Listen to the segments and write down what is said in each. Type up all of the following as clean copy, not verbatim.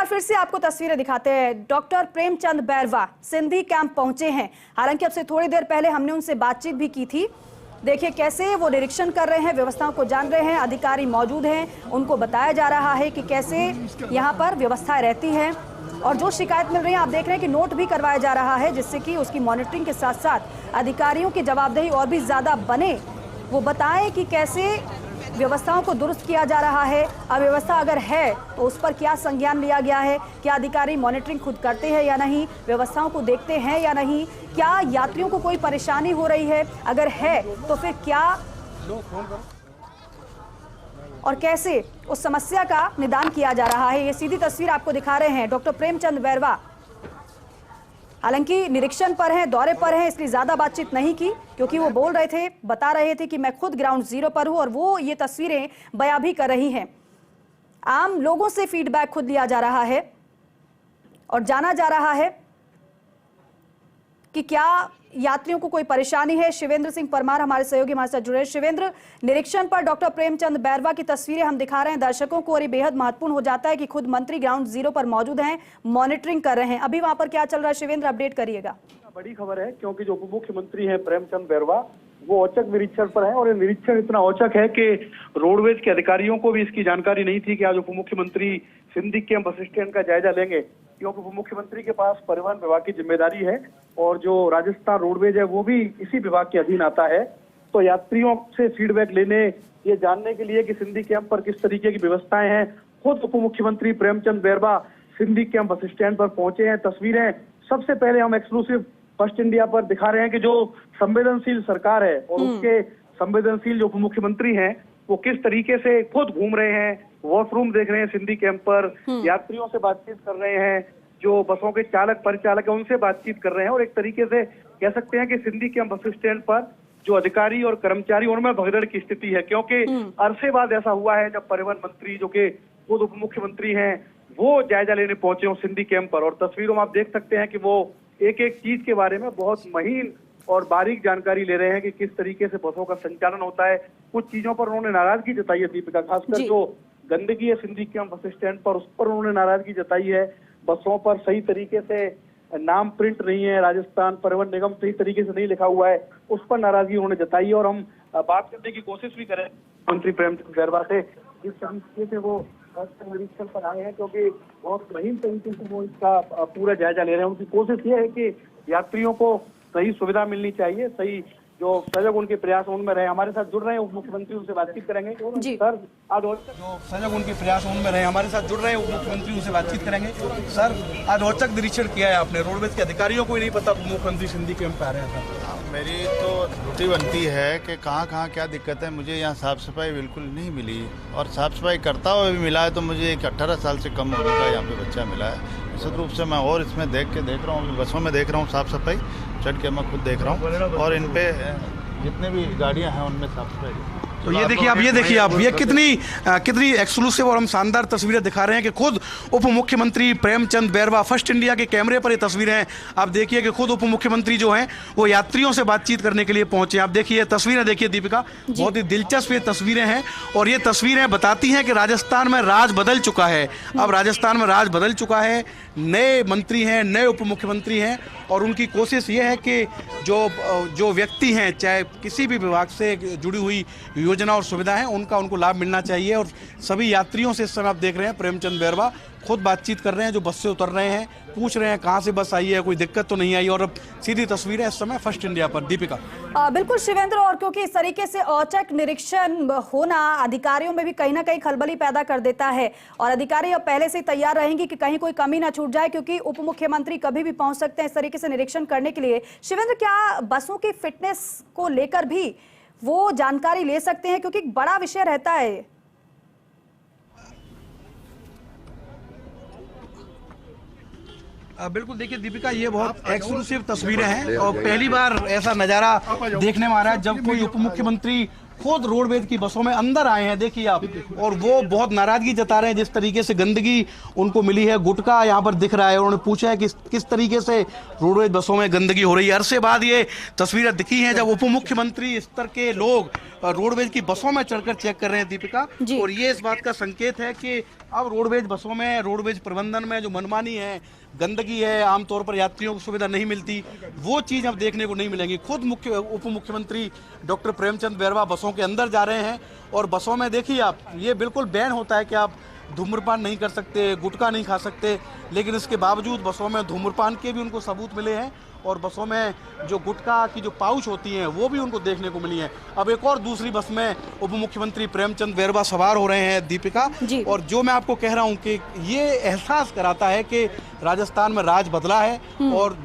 बार फिर से आपको तस्वीरें दिखाते हैं। डॉक्टर प्रेमचंद बैरवा सिंधी कैंप पहुंचे हैं। हालांकि अब से थोड़ी देर पहले हमने उनसे बातचीत भी की थी। देखिए कैसे वो निरीक्षण कर रहे हैं, व्यवस्थाओं को जान रहे हैं। अधिकारी मौजूद हैं, उनको बताया जा रहा है कि कैसे यहाँ पर व्यवस्थाएं रहती हैं। और जो शिकायत मिल रही है आप देख रहे हैं कि नोट भी करवाया जा रहा है, जिससे कि उसकी मॉनिटरिंग के साथ साथ अधिकारियों की जवाबदेही और भी ज्यादा बने। वो बताएं कि कैसे व्यवस्थाओं को दुरुस्त किया जा रहा है। अव्यवस्था अगर है तो उस पर क्या संज्ञान लिया गया है, क्या अधिकारी मॉनिटरिंग खुद करते हैं या नहीं, व्यवस्थाओं को देखते हैं या नहीं, क्या यात्रियों को कोई परेशानी हो रही है, अगर है तो फिर क्या और कैसे उस समस्या का निदान किया जा रहा है। ये सीधी तस्वीर आपको दिखा रहे हैं डॉक्टर प्रेमचंद बैरवा। हालांकि निरीक्षण पर हैं, दौरे पर हैं, इसलिए ज्यादा बातचीत नहीं की, क्योंकि वो बोल रहे थे, बता रहे थे कि मैं खुद ग्राउंड जीरो पर हूं और वो ये तस्वीरें बयां भी कर रही हैं। आम लोगों से फीडबैक खुद लिया जा रहा है और जाना जा रहा है कि क्या यात्रियों को कोई परेशानी है। शिवेंद्र सिंह परमार हमारे सहयोगी हमारे साथ जुड़े हैं। शिवेंद्र, निरीक्षण पर डॉक्टर प्रेमचंद बैरवा की तस्वीरें हम दिखा रहे हैं दर्शकों को, और ये बेहद महत्वपूर्ण हो जाता है कि खुद मंत्री ग्राउंड जीरो पर मौजूद हैं, मॉनिटरिंग कर रहे हैं। अभी वहां पर क्या चल रहा है शिवेंद्र, अपडेट करिएगा। बड़ी खबर है क्योंकि जो उप मुख्यमंत्री हैं प्रेमचंद बैरवा, वो औचक निरीक्षण पर है। और ये निरीक्षण इतना औचक है कि रोडवेज के अधिकारियों को भी इसकी जानकारी नहीं थी कि आज उप मुख्यमंत्री सिंधी कैंप बस स्टैंड का जायजा लेंगे, क्योंकि उप मुख्यमंत्री के पास परिवहन विभाग की जिम्मेदारी है और जो राजस्थान रोडवेज है वो भी इसी विभाग के अधीन आता है। तो यात्रियों से फीडबैक लेने, ये जानने के लिए कि सिंधी कैंप पर किस तरीके की व्यवस्थाएं हैं, खुद उप मुख्यमंत्री Premchand Bairwa Sindhi camp bus stand पर पहुंचे हैं। तस्वीरें सबसे पहले हम एक्सक्लूसिव फर्स्ट इंडिया पर दिखा रहे हैं कि जो संवेदनशील सरकार है और उसके संवेदनशील जो उप मुख्यमंत्री हैं वो किस तरीके से खुद घूम रहे हैं, वॉशरूम देख रहे हैं सिंधी कैंप पर, यात्रियों से बातचीत कर रहे हैं, जो बसों के चालक परिचालक है उनसे बातचीत कर रहे हैं। और एक तरीके से कह सकते हैं कि सिंधी कैंप बस स्टैंड पर जो अधिकारी और कर्मचारी उनमें भगदड़ की स्थिति है, क्योंकि अरसे बाद ऐसा हुआ है जब परिवहन मंत्री जो कि खुद उप मुख्यमंत्री हैं वो जायजा लेने पहुंचे हो सिंधी कैंप पर। और तस्वीरों में आप देख सकते हैं कि वो एक एक चीज के बारे में बहुत महीन और बारीक जानकारी ले रहे हैं कि किस तरीके से बसों का संचालन होता है। कुछ चीजों पर उन्होंने नाराजगी जताई है दीपिका, खासकर जो गंदगी है सिंधी कैंप बस स्टैंड पर, उस पर उन्होंने नाराजगी जताई है। बसों पर सही तरीके से नाम प्रिंट नहीं है, राजस्थान परिवहन निगम सही तरीके से नहीं लिखा हुआ है, उस पर नाराजगी उन्होंने जताई है। और हम बात करने की कोशिश भी करें मंत्री प्रेमचंद बैरवा से, जिस तरीके से वो निरीक्षण पर आए हैं, क्योंकि बहुत महीन तरीके से वो इसका पूरा जायजा ले रहे हैं। उनकी कोशिश ये है कि यात्रियों को सही सुविधा मिलनी चाहिए, सही जो सजग उनके प्रयास उनमें रहे। हमारे साथ जुड़ रहे हैं उप मुख्यमंत्री, उनसे बातचीत करेंगे। सर आज जो सजग उनके प्रयास उनमें रहे, हमारे साथ जुड़ रहे हैं उप मुख्यमंत्री, उनसे बातचीत करेंगे। सर आज औचक निरीक्षण किया है आपने, रोडवेज के अधिकारियों को ही नहीं पता मुख्यमंत्री सिंधी कैंप पे आ रहे हैं। मेरी तो त्रुटि बनती है कि कहाँ क्या दिक्कत है। मुझे यहाँ साफ़ सफाई बिल्कुल नहीं मिली, और साफ़ सफाई करता हुआ भी मिला है तो मुझे एक 18 साल से कम उम्र का यहाँ पे बच्चा मिला है। निश्चित रूप से मैं और इसमें देख रहा हूँ, बसों में देख रहा हूँ साफ़ सफाई, चढ़ के मैं खुद देख रहा हूँ, और इन पे जितने भी गाड़ियाँ हैं उनमें साफ़ सफाई। तो ये देखिए आप ये कितनी एक्सक्लूसिव और हम शानदार तस्वीरें दिखा रहे हैं कि खुद उप मुख्यमंत्री प्रेमचंद बैरवा फर्स्ट इंडिया के कैमरे पर ये तस्वीरें हैं। आप देखिए कि खुद उप मुख्यमंत्री जो हैं वो यात्रियों से बातचीत करने के लिए पहुंचे। आप देखिए तस्वीरें, देखिए दीपिका, बहुत ही दिलचस्प ये तस्वीरें हैं। और ये तस्वीरें बताती हैं कि राजस्थान में राज बदल चुका है। अब राजस्थान में राज बदल चुका है, नए मंत्री हैं, नए उप मुख्यमंत्री हैं, और उनकी कोशिश ये है कि जो व्यक्ति हैं, चाहे किसी भी विभाग से जुड़ी हुई योजना और सुविधा है, उनको लाभ मिलना चाहिए। और सभी यात्रियों से इस समय आप देख रहे हैं प्रेमचंद बैरवा खुद बातचीत कर रहे हैं, जो बस से उतर रहे हैं, पूछ रहे हैं कहाँ से बस आई है, कोई दिक्कत तो नहीं आई। और अब सीधी तस्वीरें इस समय फर्स्ट इंडिया पर। दीपिका बिल्कुल शिवेंद्र, और क्योंकि इस तरीके से औचक निरीक्षण होना अधिकारियों में भी कहीं ना कहीं खलबली पैदा कर देता है, और अधिकारी अब पहले से तैयार रहेंगे कि कहीं कोई कमी ना छूट जाए, क्योंकि उप मुख्यमंत्री कभी भी पहुंच सकते हैं इस तरीके से निरीक्षण करने के लिए। शिवेंद्र, क्या बसों की फिटनेस को लेकर भी वो जानकारी ले सकते हैं, क्योंकि एक बड़ा विषय रहता है? बिल्कुल, देखिए दीपिका, ये बहुत एक्सक्लूसिव तस्वीरें हैं और पहली बार ऐसा नज़ारा देखने में आ रहा है जब कोई उप मुख्यमंत्री खुद रोडवेज की बसों में अंदर आए हैं, देखिए आप, और वो बहुत नाराजगी जता रहे हैं जिस तरीके से गंदगी उनको मिली है। गुटखा यहाँ पर दिख रहा है, उन्होंने पूछा है कि किस तरीके से रोडवेज बसों में गंदगी हो रही है। अरसे बाद ये तस्वीरें दिखी हैं जब उप मुख्यमंत्री स्तर के लोग रोडवेज की बसों में चढ़कर चेक कर रहे हैं, दीपिका, और ये इस बात का संकेत है कि अब रोडवेज बसों में, रोडवेज प्रबंधन में जो मनमानी है, गंदगी है, आमतौर पर यात्रियों को सुविधा नहीं मिलती, वो चीज़ अब देखने को नहीं मिलेंगी। खुद उप मुख्यमंत्री डॉक्टर प्रेमचंद बैरवा बसों के अंदर जा रहे हैं और बसों में देखिए आप, ये बिल्कुल बैन होता है कि आप धूम्रपान नहीं कर सकते, गुटखा नहीं खा सकते, लेकिन इसके बावजूद बसों में धूम्रपान के भी उनको सबूत मिले हैं और बसों में जो गुटखा की जो पाउच होती हैं वो भी उनको देखने को मिली हैं। अब एक और दूसरी बस में उप मुख्यमंत्री प्रेमचंद बैरवा सवार हो रहे हैं, दीपिका, और जो मैं आपको कह रहा हूं कि ये एहसास कराता है कि राजस्थान में राज बदला है और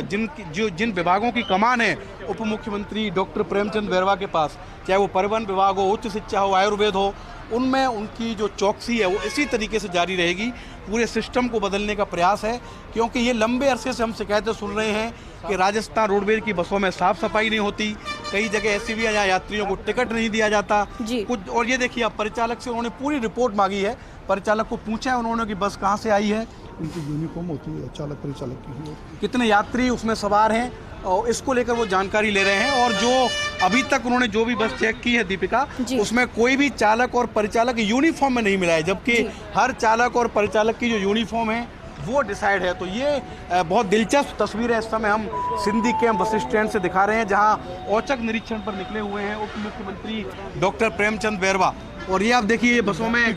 जिन विभागों की कमान है उप मुख्यमंत्री डॉक्टर प्रेमचंद बैरवा के पास, चाहे वो परिवहन विभाग हो, उच्च शिक्षा हो, आयुर्वेद हो, उनमें उनकी जो चौकसी है वो इसी तरीके से जारी रहेगी। पूरे सिस्टम को बदलने का प्रयास है, क्योंकि ये लंबे अरसे से हम शिकायतें सुन रहे हैं कि राजस्थान रोडवेज की बसों में साफ सफाई नहीं होती, कई जगह ऐसी भी है जहाँ यात्रियों को टिकट नहीं दिया जाता कुछ। और ये देखिए आप, परिचालक से उन्होंने पूरी रिपोर्ट मांगी है, परिचालक को पूछा है उन्होंने कि बस कहाँ से आई है, उनकी यूनिफॉर्म होती है चालक परिचालक की, कितने यात्री उसमें सवार हैं, और इसको लेकर वो जानकारी ले रहे हैं। और जो अभी तक उन्होंने जो भी बस चेक की है, दीपिका, उसमें कोई भी चालक और परिचालक यूनिफॉर्म में नहीं मिला है, जबकि हर चालक और परिचालक की जो यूनिफॉर्म है वो डिसाइड है। तो ये बहुत दिलचस्प तस्वीर है, इस समय हम सिंधी कैंप बस स्टैंड से दिखा रहे हैं, जहाँ औचक निरीक्षण पर निकले हुए हैं उप मुख्यमंत्री डॉक्टर प्रेमचंद बैरवा। और ये आप देखिए बसों में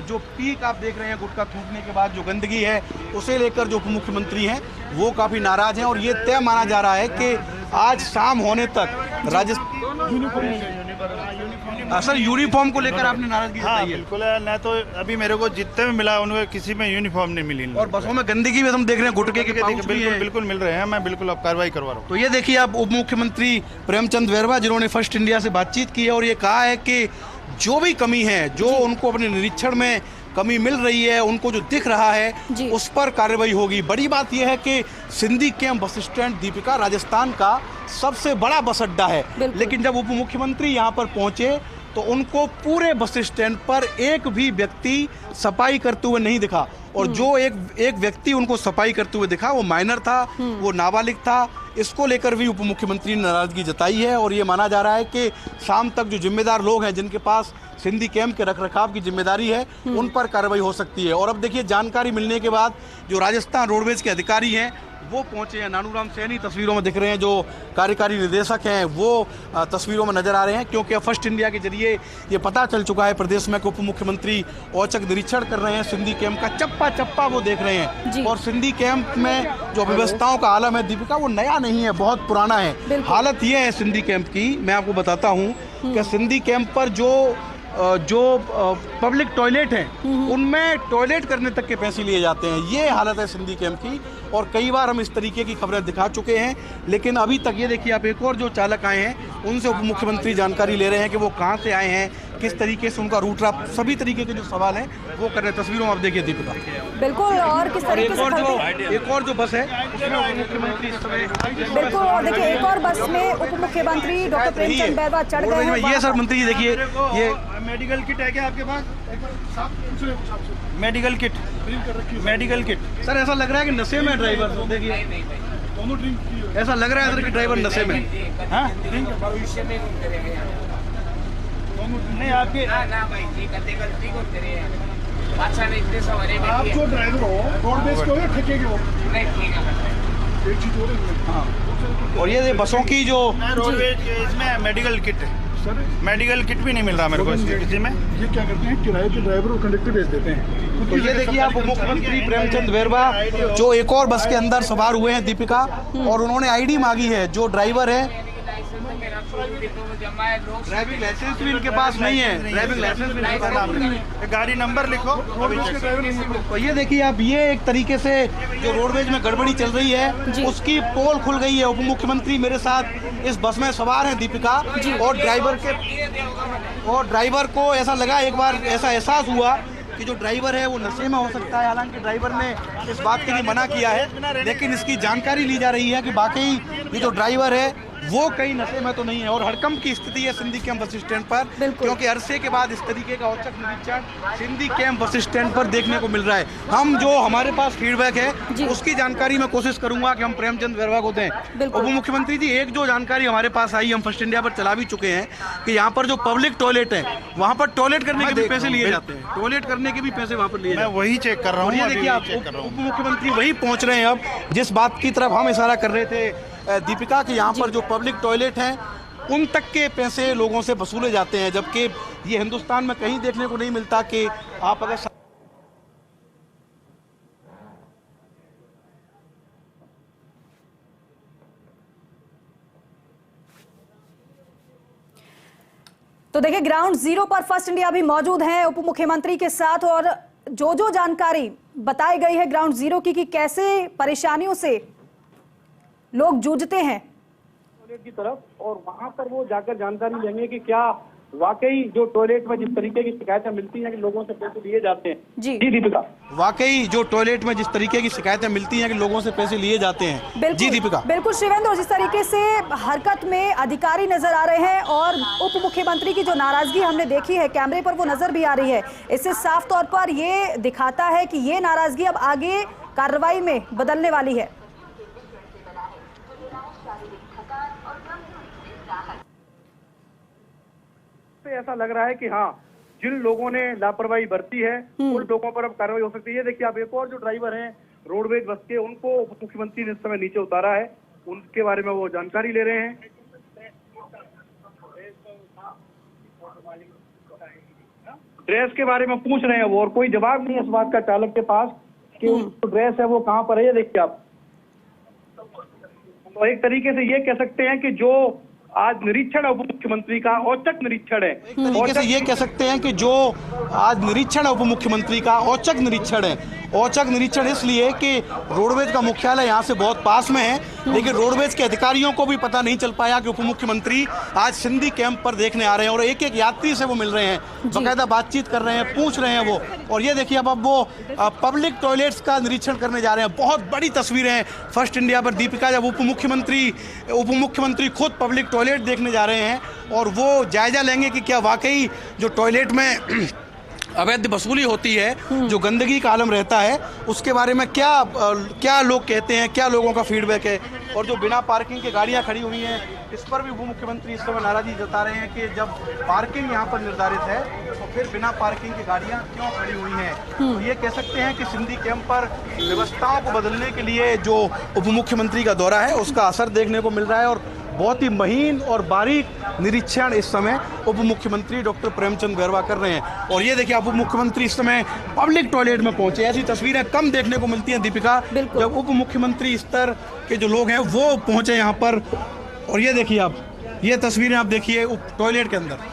जो पीक आप देख रहे हैं गुटखा थूकने के बाद जो गंदगी है, उसे लेकर जो उप मुख्यमंत्री हैं वो काफ़ी नाराज हैं और ये तय माना जा रहा है कि आज शाम होने तक सर यूनिफॉर्म को लेकर आपने नाराजगी जताई है? बिल्कुल है, न तो अभी मेरे को जितने में मिला उनको किसी में यूनिफॉर्म नहीं मिली, और बसों में गंदगी भी हम देख रहे हैं, गुटखे के पाउच भी हैं। बिल्कुल मिल रहे हैं, मैं बिल्कुल अब कार्रवाई करवा रहा हूँ। तो ये देखिए आप, उप मुख्यमंत्री प्रेमचंद बैरवा जिन्होंने फर्स्ट इंडिया से बातचीत की है और ये कहा है कि जो भी कमी है, जो उनको अपने निरीक्षण में कमी मिल रही है, उनको जो दिख रहा है उस पर कार्रवाई होगी। बड़ी बात यह है कि Sindhi camp bus stand, Deepika, Rajasthan का सबसे बड़ा बस अड्डा है, लेकिन जब उप मुख्यमंत्री यहाँ पर पहुंचे तो उनको पूरे बस स्टैंड पर एक भी व्यक्ति सफाई करते हुए नहीं दिखा, और जो एक व्यक्ति उनको सफाई करते हुए दिखा वो माइनर था, वो नाबालिग था। इसको लेकर भी उप मुख्यमंत्री ने नाराजगी जताई है और ये माना जा रहा है कि शाम तक जो जिम्मेदार लोग हैं, जिनके पास सिंधी कैंप के रखरखाव की जिम्मेदारी है, उन पर कार्रवाई हो सकती है। और अब देखिए, जानकारी मिलने के बाद जो राजस्थान रोडवेज के अधिकारी हैं वो पहुंचे हैं। नानूराम सैनी तस्वीरों में दिख रहे हैं, जो कार्यकारी निदेशक हैं वो तस्वीरों में नजर आ रहे हैं, क्योंकि फर्स्ट इंडिया के जरिए ये पता चल चुका है प्रदेश में कि उप मुख्यमंत्री औचक निरीक्षण कर रहे हैं, सिंधी कैंप का चप्पा चप्पा वो देख रहे हैं। और सिंधी कैंप में जो व्यवस्थाओं का आलम है, दीपिका, वो नया नहीं है, बहुत पुराना है। हालत ये है सिंधी कैंप की, मैं आपको बताता हूँ कि सिंधी कैंप पर जो पब्लिक टॉयलेट हैं उनमें टॉयलेट करने तक के पैसे लिए जाते हैं। ये हालत है सिंधी कैंप की, और कई बार हम इस तरीके की खबरें दिखा चुके हैं, लेकिन अभी तक ये देखिए आप, एक और जो चालक आए हैं उनसे उप मुख्यमंत्री जानकारी ले रहे हैं कि वो कहाँ से आए हैं, किस तरीके से उनका रूट रहा, सभी तरीके के जो सवाल हैं वो कर रहे हैं। तस्वीरों में आप देखिए, दीपिका। बिल्कुल, और किस तरीके से एक और जो बस है उसमें उप मुख्यमंत्री इस समय बिल्कुल, और देखिए एक और बस में उप मुख्यमंत्री डॉक्टर प्रेमचंद बैरवा चढ़ गए हैं। ये सर मंत्री जी देखिए, ये मेडिकल किट है क्या आपके पास? Medical kit, medical kit. Sir ऐसा लग रहा है कि नशे में ड्राइवर, देखिए ऐसा लग रहा है सर कि ड्राइवर नशे में। हाँ नहीं, आपके आप जो ड्राइवर हो रोडवेज को या ठेके के हो? एक चीज हो रही है। हाँ, और ये बसों की जो रोडवेज इसमें मेडिकल किट है सर, मेडिकल किट भी नहीं मिल रहा मेरे को किसी में। ये क्या करते हैं, किराए के ड्राइवर और कंडक्टर भेज देते हैं। तो ये देखिए आप, मुख्यमंत्री प्रेमचंद बैरवा जो एक और बस के अंदर सवार हुए हैं, दीपिका, और उन्होंने आईडी मांगी है। जो ड्राइवर है, ड्राइविंग लाइसेंस भी इनके पास नहीं है, ड्राइविंग लाइसेंस भी नहीं, गाड़ी नंबर लिखो। तो ये देखिए आप, ये एक तरीके से जो रोडवेज में गड़बड़ी चल रही है उसकी पोल खुल गई है। उप मुख्यमंत्री मेरे साथ इस बस में सवार हैं, दीपिका, और ड्राइवर को ऐसा लगा, एक बार ऐसा एहसास हुआ कि जो ड्राइवर है वो नशे में हो सकता है। हालांकि ड्राइवर ने इस बात के लिए मना किया है, लेकिन इसकी जानकारी ली जा रही है कि वाकई ये जो ड्राइवर है वो कहीं नशे में तो नहीं है। और हड़कंप की स्थिति है सिंधी कैंप बस स्टैंड पर, क्योंकि अरसे के बाद इस तरीके का औचक निरीक्षण सिंधी कैंप बस स्टैंड पर देखने को मिल रहा है। हम जो हमारे पास फीडबैक है उसकी जानकारी मैं कोशिश करूंगा कि हम प्रेमचंद बैरवा को दें। उप मुख्यमंत्री जी, एक जो जानकारी हमारे पास आई, हम फर्स्ट इंडिया पर चला भी चुके हैं कि यहाँ पर जो पब्लिक टॉयलेट है वहाँ पर टॉयलेट करने के भी पैसे लिए जाते हैं, टॉयलेट करने के भी पैसे वहाँ पर लिए मैं वही चेक कर रहा हूँ। ये देखिए आप उप मुख्यमंत्री वही पहुँच रहे हैं। अब जिस बात की तरफ हम इशारा कर रहे थे दीपिका, कि यहाँ पर जो पब्लिक टॉयलेट हैं उन तक के पैसे लोगों से वसूले जाते हैं, जबकि ये हिंदुस्तान में कहीं देखने को नहीं मिलता कि आप अगर तो देखिए ग्राउंड जीरो पर फर्स्ट इंडिया भी मौजूद है उप मुख्यमंत्री के साथ, और जो जानकारी बताई गई है ग्राउंड जीरो की कैसे परेशानियों से लोग जूझते हैं टॉयलेट की तरफ, और वहां पर वो जाकर जानकारी लेंगे कि क्या वाकई जो टॉयलेट में जिस तरीके की शिकायतें मिलती हैं कि लोगों से पैसे लिए जाते हैं। जी दीपिका, वाकई जो टॉयलेट में जिस तरीके की शिकायतें मिलती हैं कि लोगों से पैसे लिए जाते हैं। जी दीपिका, बिल्कुल शिवेंद्र, जिस तरीके से हरकत में अधिकारी नजर आ रहे हैं और उप मुख्यमंत्री की जो नाराजगी हमने देखी है कैमरे पर वो नजर भी आ रही है, इससे साफ तौर पर ये दिखाता है कि ये नाराजगी अब आगे कार्रवाई में बदलने वाली है। ऐसा लग रहा है कि हाँ, जिन लोगों ने लापरवाही बरती है उन लोगों पर अब कार्रवाई हो सकती है। देखिए आप, एक और जो ड्राइवर हैं रोडवेज बस के, उनको मुख्यमंत्री ने इस समय नीचे उतारा है, उनके बारे में वो जानकारी ले रहे हैं। ड्रेस के बारे में पूछ रहे हैं वो, और कोई जवाब नहीं है इस बात का चालक के पास कि जो ड्रेस है वो कहाँ पर है। ये देखिए आप, तो एक तरीके से ये कह सकते हैं कि जो आज निरीक्षण उप मुख्यमंत्री का औचक निरीक्षण है, एक तरीके से ये कह सकते हैं कि जो आज निरीक्षण है उप मुख्यमंत्री का औचक निरीक्षण है। औचक निरीक्षण इसलिए कि रोडवेज का मुख्यालय यहाँ से बहुत पास में है, लेकिन रोडवेज के अधिकारियों को भी पता नहीं चल पाया कि उप मुख्यमंत्री आज सिंधी कैंप पर देखने आ रहे हैं, और एक एक यात्री से वो मिल रहे हैं, बाकायदा बातचीत कर रहे हैं, पूछ रहे हैं वो। और ये देखिए अब वो पब्लिक टॉयलेट्स का निरीक्षण करने जा रहे हैं। बहुत बड़ी तस्वीरें हैं फर्स्ट इंडिया पर दीपिका, जब उप मुख्यमंत्री खुद पब्लिक टॉयलेट देखने जा रहे हैं और वो जायजा लेंगे कि क्या वाकई जो टॉयलेट में अवैध वसूली होती है, जो गंदगी का आलम रहता है, उसके बारे में क्या लोग कहते हैं, क्या लोगों का फीडबैक है। और जो बिना पार्किंग की गाड़ियां खड़ी हुई हैं, इस पर भी उप मुख्यमंत्री इस समय नाराजगी जता रहे हैं कि जब पार्किंग यहाँ पर निर्धारित है तो फिर बिना पार्किंग की गाड़ियां क्यों खड़ी हुई हैं। तो ये कह सकते हैं कि सिंधी कैंप पर व्यवस्थाओं को बदलने के लिए जो उप मुख्यमंत्री का दौरा है उसका असर देखने को मिल रहा है, और बहुत ही महीन और बारीक निरीक्षण इस समय उप मुख्यमंत्री डॉक्टर प्रेमचंद बैरवा कर रहे हैं। और ये देखिए, उप मुख्यमंत्री इस समय पब्लिक टॉयलेट में पहुंचे। ऐसी तस्वीरें कम देखने को मिलती हैं दीपिका, जब उप मुख्यमंत्री स्तर के जो लोग हैं वो पहुंचे यहाँ पर। और ये देखिए आप, ये तस्वीरें आप देखिए टॉयलेट के अंदर।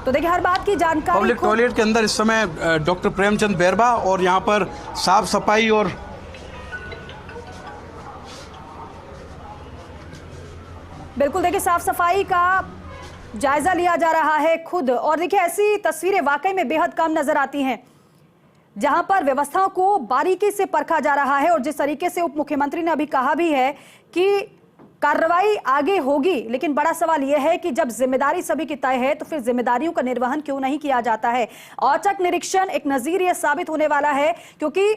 तो देखिए हर बात की जानकारी पब्लिक टॉयलेट के अंदर इस समय डॉक्टर प्रेमचंद बैरवा, और यहाँ पर साफ सफाई और बिल्कुल देखिए साफ सफाई का जायजा लिया जा रहा है खुद। और देखिए ऐसी तस्वीरें वाकई में बेहद कम नजर आती हैं जहां पर व्यवस्थाओं को बारीकी से परखा जा रहा है। और जिस तरीके से उप मुख्यमंत्री ने अभी कहा भी है कि कार्रवाई आगे होगी, लेकिन बड़ा सवाल यह है कि जब जिम्मेदारी सभी की तय है तो फिर जिम्मेदारियों का निर्वहन क्यों नहीं किया जाता है। औचक निरीक्षण एक नजीर यह साबित होने वाला है, क्योंकि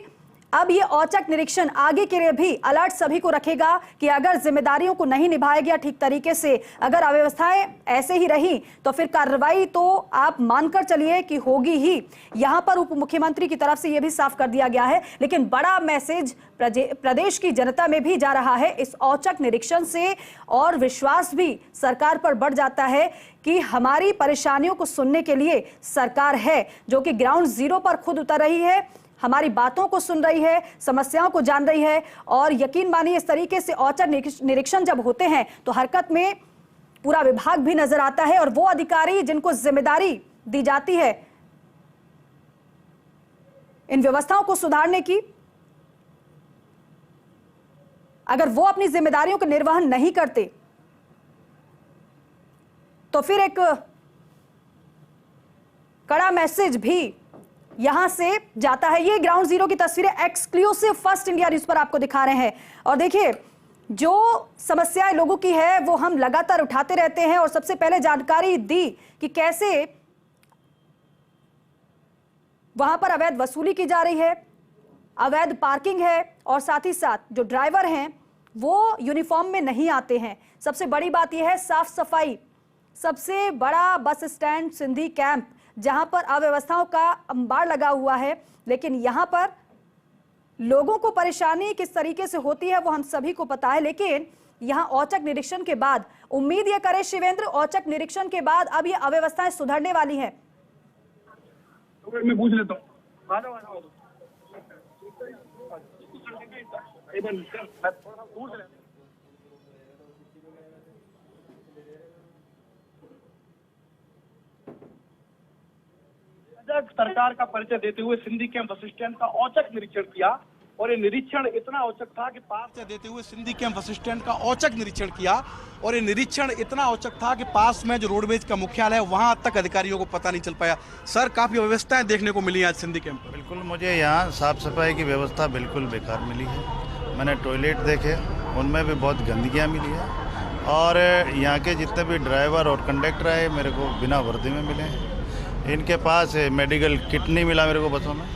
अब ये औचक निरीक्षण आगे के लिए भी अलर्ट सभी को रखेगा कि अगर जिम्मेदारियों को नहीं निभाया गया ठीक तरीके से, अगर अव्यवस्थाएं ऐसे ही रही तो फिर कार्रवाई तो आप मानकर चलिए कि होगी ही। यहां पर उप मुख्यमंत्री की तरफ से यह भी साफ कर दिया गया है, लेकिन बड़ा मैसेज प्रदेश की जनता में भी जा रहा है इस औचक निरीक्षण से, और विश्वास भी सरकार पर बढ़ जाता है कि हमारी परेशानियों को सुनने के लिए सरकार है, जो कि ग्राउंड जीरो पर खुद उतर रही है, हमारी बातों को सुन रही है, समस्याओं को जान रही है। और यकीन मानिए इस तरीके से औचक निरीक्षण जब होते हैं तो हरकत में पूरा विभाग भी नजर आता है, और वो अधिकारी जिनको जिम्मेदारी दी जाती है इन व्यवस्थाओं को सुधारने की, अगर वो अपनी जिम्मेदारियों का निर्वहन नहीं करते तो फिर एक कड़ा मैसेज भी यहां से जाता है। ये ग्राउंड जीरो की तस्वीरें एक्सक्लूसिव फर्स्ट इंडिया न्यूज पर आपको दिखा रहे हैं। और देखिए, जो समस्याएं लोगों की है वो हम लगातार उठाते रहते हैं और सबसे पहले जानकारी दी कि कैसे वहां पर अवैध वसूली की जा रही है, अवैध पार्किंग है और साथ ही साथ जो ड्राइवर हैं वो यूनिफॉर्म में नहीं आते हैं। सबसे बड़ी बात यह है साफ सफाई। सबसे बड़ा बस स्टैंड सिंधी कैंप, जहां पर अव्यवस्थाओं का अंबार लगा हुआ है, लेकिन यहां पर लोगों को परेशानी किस तरीके से होती है वो हम सभी को पता है। लेकिन यहां औचक निरीक्षण के बाद उम्मीद यह करें शिवेंद्र, औचक निरीक्षण के बाद अब ये अव्यवस्थाएं सुधरने वाली हैं। मैं पूछ लेता हूँ। सरकार का परिचय देते हुए सिंधी कैंप बस स्टैंड का औचक निरीक्षण किया और ये निरीक्षण इतना औचक था कि पास में जो रोडवेज का मुख्यालय है वहां तक अधिकारियों को पता नहीं चल पाया। सर, काफी व्यवस्थाएं देखने को मिली आज सिंधी कैंप पर। बिल्कुल, मुझे यहाँ साफ सफाई की व्यवस्था बिल्कुल बेकार मिली है। मैंने टॉयलेट देखे, उनमें भी बहुत गंदगियाँ मिली है और यहाँ के जितने भी ड्राइवर और कंडक्टर आए मेरे को बिना वर्दी में मिले हैं। इनके पास मेडिकल किट नहीं मिला मेरे को बसों में।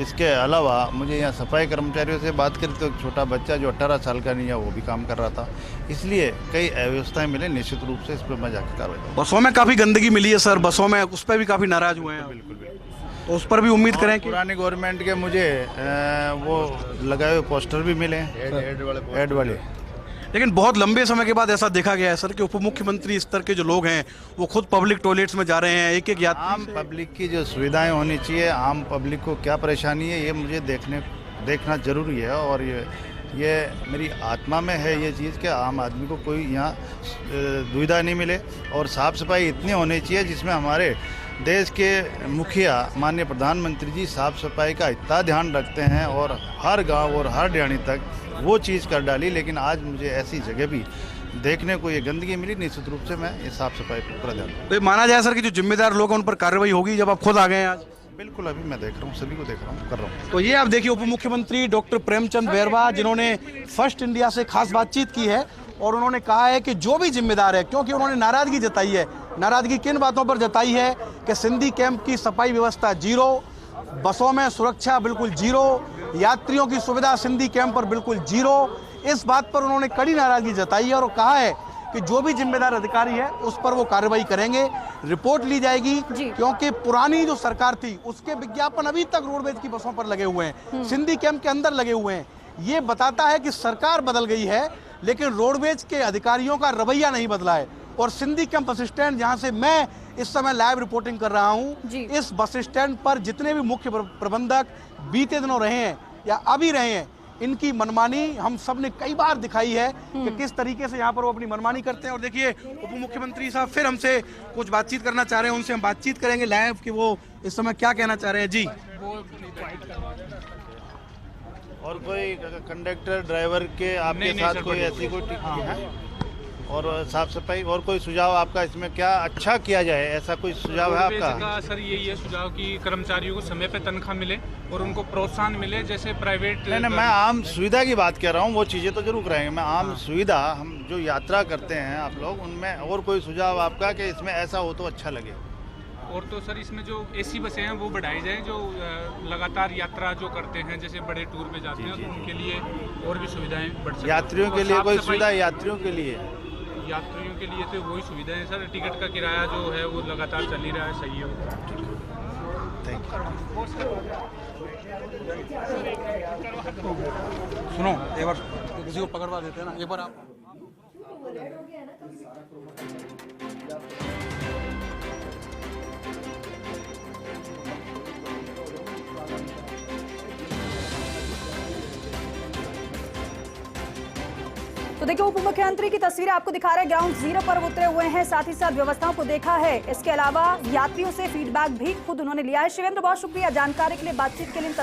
इसके अलावा मुझे यहाँ सफाई कर्मचारियों से बात करी तो एक छोटा बच्चा जो 18 साल का नहीं है वो भी काम कर रहा था। इसलिए कई अव्यवस्थाएं मिले, निश्चित रूप से इस पर मैं जाकर कार्रवाई। बसों में काफी गंदगी मिली है सर, बसों में उस पर भी काफी नाराज हुए हैं। बिल्कुल बिल्कुल, तो उस पर भी उम्मीद करें कि पुरानी गवर्नमेंट के मुझे वो लगाए हुए पोस्टर भी मिले, एड वाले। लेकिन बहुत लंबे समय के बाद ऐसा देखा गया है सर कि उप मुख्यमंत्री स्तर के जो लोग हैं वो खुद पब्लिक टॉयलेट्स में जा रहे हैं। एक यात्री आम पब्लिक की जो सुविधाएं होनी चाहिए, आम पब्लिक को क्या परेशानी है ये मुझे देखना जरूरी है। और ये मेरी आत्मा में है ये चीज़ कि आम आदमी को कोई यहाँ दुविधा नहीं मिले और साफ़ सफाई इतनी होनी चाहिए जिसमें हमारे देश के मुखिया माननीय प्रधानमंत्री जी साफ़ सफाई का इतना ध्यान रखते हैं और हर गांव और हर ड्याणी तक वो चीज़ कर डाली। लेकिन आज मुझे ऐसी जगह भी देखने को ये गंदगी मिली। निश्चित रूप से मैं ये साफ़ सफाई पर पूरा ध्यान दूँ। तो माना जाए सर कि जो जिम्मेदार लोग हैं उन पर कार्रवाई होगी जब आप खुद आ गए हैं आज? बिल्कुल, अभी मैं देख रहा हूँ, सभी को देख रहा हूँ, कर रहा हूँ। तो ये आप देखिए उप मुख्यमंत्री डॉक्टर प्रेमचंद बैरवा जिन्होंने फर्स्ट इंडिया से खास बातचीत की है और उन्होंने कहा है कि जो भी जिम्मेदार है, क्योंकि उन्होंने नाराजगी जताई है। नाराजगी किन बातों पर जताई है कि सिंधी कैंप की सफाई व्यवस्था जीरो, बसों में सुरक्षा बिल्कुल जीरो, यात्रियों की सुविधा सिंधी कैंप पर बिल्कुल जीरो। इस बात पर उन्होंने कड़ी नाराजगी जताई है और कहा है कि जो भी जिम्मेदार अधिकारी है उस पर वो कार्रवाई करेंगे, रिपोर्ट ली जाएगी। क्योंकि पुरानी जो सरकार थी उसके विज्ञापन अभी तक रोडवेज की बसों पर लगे हुए हैं, सिंधी कैंप के अंदर लगे हुए हैं। ये बताता है कि सरकार बदल गई है लेकिन रोडवेज के अधिकारियों का रवैया नहीं बदला है। और सिंधी कैंप बस स्टैंड जहां से मैं इस समय लाइव रिपोर्टिंग कर रहा हूं, इस बस स्टैंड पर जितने भी मुख्य प्रबंधक बीते दिनों रहे हैं या अभी रहे हैं, इनकी मनमानी हम सब ने कई बार दिखाई है कि किस तरीके से यहाँ पर वो अपनी मनमानी करते हैं। और देखिए उप मुख्यमंत्री साहब फिर हमसे कुछ बातचीत करना चाह रहे हैं, उनसे हम बातचीत करेंगे लाइव कि वो इस समय क्या कहना चाह रहे हैं। जी, और कोई कंडक्टर ड्राइवर के आपके साथ कोई ऐसी कोई है और साफ सफाई और कोई सुझाव आपका इसमें क्या अच्छा किया जाए, ऐसा कोई सुझाव है आपका? सर यही है सुझाव कि कर्मचारियों को समय पे तनख्वाह मिले और उनको प्रोत्साहन मिले जैसे प्राइवेट। नहीं, मैं आम सुविधा की बात कर रहा हूँ, वो चीज़ें तो जरूर कराएंगे। मैं आम सुविधा, हम जो यात्रा करते हैं आप लोग, उनमें और कोई सुझाव आपका कि इसमें ऐसा हो तो अच्छा लगे? और तो सर इसमें जो एसी बसें हैं वो बढ़ाई जाए, जो लगातार यात्रा जो करते हैं जैसे बड़े टूर पे जाते हैं तो उनके लिए और भी सुविधाएं बढ़ सकती हैं। यात्रियों के लिए कोई सुविधा? यात्रियों के लिए तो वही सुविधाएं सर, टिकट का किराया जो है वो लगातार चल ही रहा है, सही है। Thank you. सुनो, एक बार किसी को पकड़वा देते हैं ना, एक बार आप। तो देखिए उप मुख्यमंत्री की तस्वीरें आपको दिखा रहे हैं, ग्राउंड जीरो पर उतरे हुए हैं, साथ ही साथ व्यवस्थाओं को देखा है। इसके अलावा यात्रियों से फीडबैक भी खुद उन्होंने लिया है। शिवेंद्र, बहुत शुक्रिया जानकारी के लिए, बातचीत के लिए।